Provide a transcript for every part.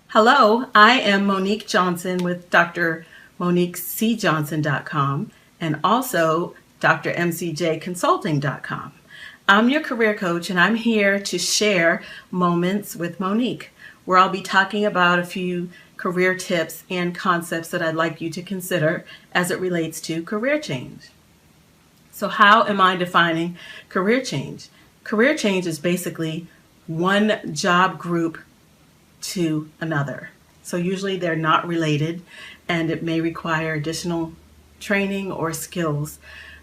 Hello, I am Monique Johnson with drmoniquecjohnson.com and also drmcjconsulting.com. I'm your career coach and I'm here to share moments with Monique, where I'll be talking about a few career tips and concepts that I'd like you to consider as it relates to career change. So how am I defining career change? Career change is basically one job group to another. So usually they're not related and it may require additional training or skills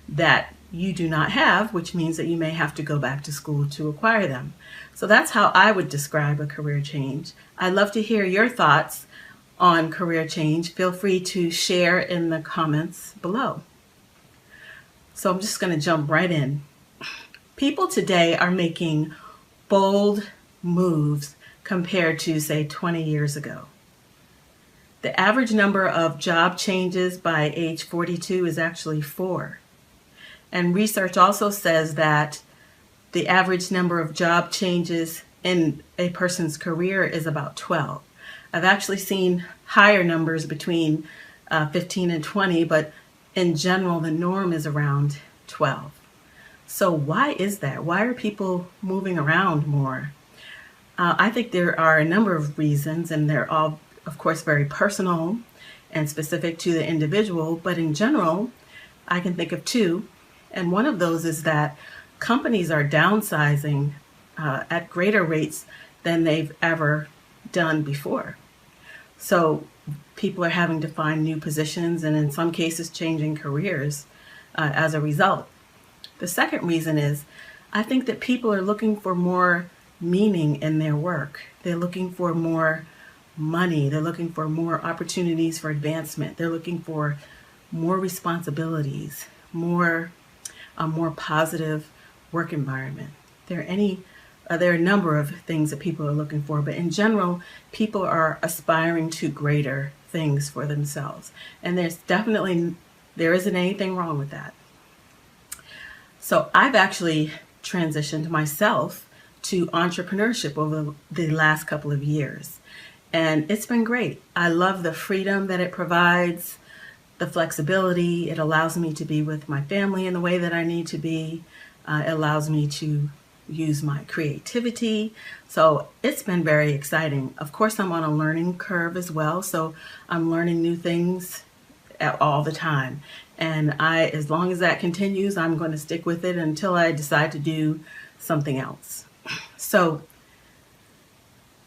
that you do not have, which means that you may have to go back to school to acquire them. So that's how I would describe a career change. I'd love to hear your thoughts on career change. Feel free to share in the comments below. So I'm just going to jump right in. People today are making bold moves compared to, say, 20 years ago. The average number of job changes by age 42 is actually 4. And research also says that the average number of job changes in a person's career is about 12. I've actually seen higher numbers between 15 and 20, but in general, the norm is around 12. So why is that? Why are people moving around more? I think there are a number of reasons, and they're all, of course, very personal and specific to the individual. But in general, I can think of 2. And one of those is that companies are downsizing at greater rates than they've ever done before. So people are having to find new positions and in some cases changing careers as a result. The second reason is I think that people are looking for more meaning in their work. They're looking for more money. They're looking for more opportunities for advancement. They're looking for more responsibilities, a more positive work environment. There are a number of things that people are looking for, but in general, people are aspiring to greater things for themselves. And there isn't anything wrong with that. So I've actually transitioned myself to entrepreneurship over the last couple of years. And it's been great. I love the freedom that it provides, the flexibility. It allows me to be with my family in the way that I need to be. It allows me to use my creativity. So it's been very exciting. Of course, I'm on a learning curve as well. So I'm learning new things all the time. And as long as that continues, I'm going to stick with it until I decide to do something else. So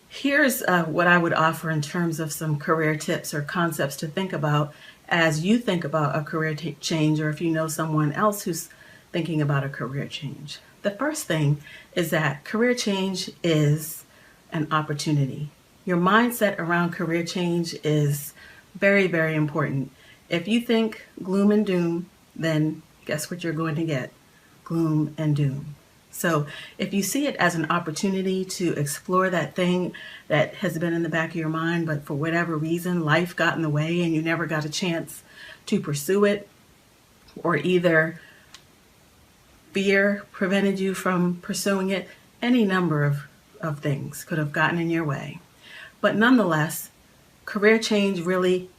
here's what I would offer in terms of some career tips or concepts to think about as you think about a career change, or if you know someone else who's thinking about a career change. The first thing is that career change is an opportunity. Your mindset around career change is very, very important. If you think gloom and doom, then guess what you're going to get? Gloom and doom. So if you see it as an opportunity to explore that thing that has been in the back of your mind, but for whatever reason, life got in the way and you never got a chance to pursue it, or either fear prevented you from pursuing it, any number of things could have gotten in your way. But nonetheless, career change really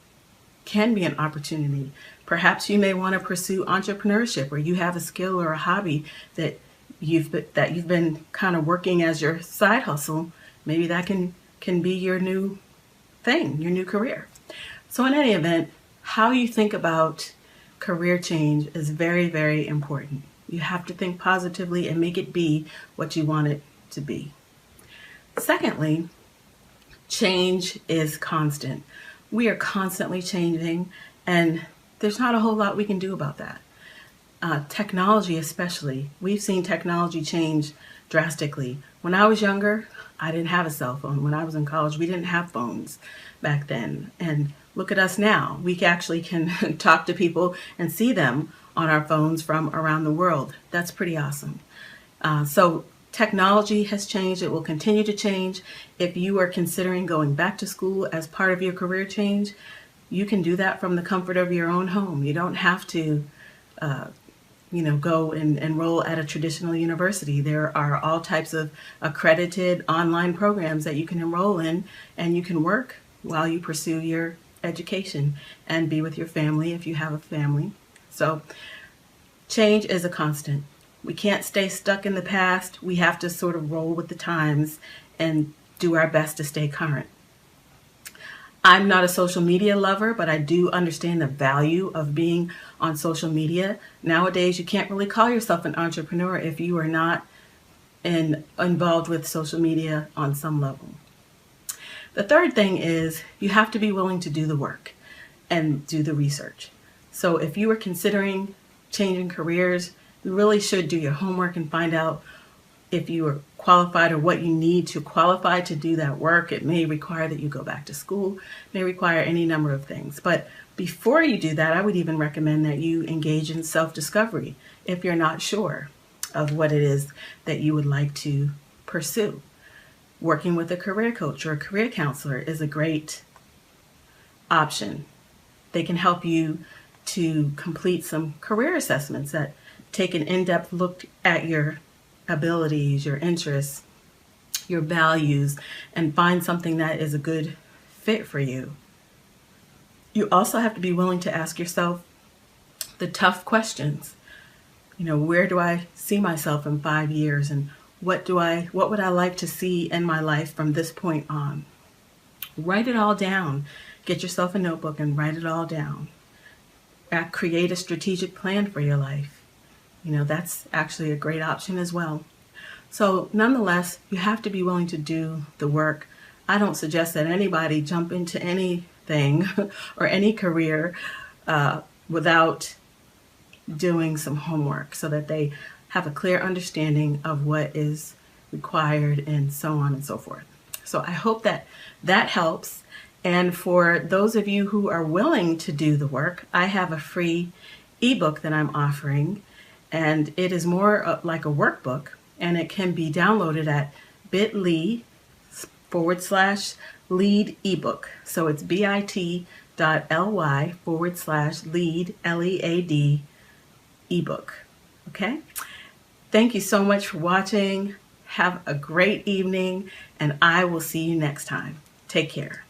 can be an opportunity. Perhaps you may want to pursue entrepreneurship, or you have a skill or a hobby that you've been kind of working as your side hustle. Maybe that can be your new thing, your new career. So in any event, how you think about career change is very, very important. You have to think positively and make it be what you want it to be. Secondly, change is constant. We are constantly changing, and there's not a whole lot we can do about that. Technology especially, we've seen technology change drastically. When I was younger, I didn't have a cell phone. When I was in college, we didn't have phones back then. And look at us now. We actually can talk to people and see them on our phones from around the world. That's pretty awesome. So technology has changed. It will continue to change. If you are considering going back to school as part of your career change, you can do that from the comfort of your own home. You don't have to go and enroll at a traditional university. There are all types of accredited online programs that you can enroll in, and you can work while you pursue your education and be with your family if you have a family. So change is a constant. We can't stay stuck in the past. We have to sort of roll with the times and do our best to stay current. I'm not a social media lover, but I do understand the value of being on social media. Nowadays, you can't really call yourself an entrepreneur if you are not involved with social media on some level. The third thing is you have to be willing to do the work and do the research. So if you are considering changing careers, you really should do your homework and find out if you are qualified or what you need to qualify to do that work. It may require that you go back to school, may require any number of things. But before you do that, I would even recommend that you engage in self-discovery if you're not sure of what it is that you would like to pursue. Working with a career coach or a career counselor is a great option. They can help you to complete some career assessments that take an in-depth look at your abilities, your interests, your values, and find something that is a good fit for you. You also have to be willing to ask yourself the tough questions. Where do I see myself in 5 years, and what would I like to see in my life from this point on? Write it all down. Get yourself a notebook and write it all down. Create a strategic plan for your life. That's actually a great option as well. So nonetheless, you have to be willing to do the work. I don't suggest that anybody jump into anything or any career without doing some homework so that they have a clear understanding of what is required and so on and so forth. So I hope that helps. And for those of you who are willing to do the work, I have a free ebook that I'm offering. And it is more like a workbook, and it can be downloaded at bit.ly/lead ebook. So it's bit.ly/lead, LEAD ebook. Okay? Thank you so much for watching. Have a great evening, and I will see you next time. Take care.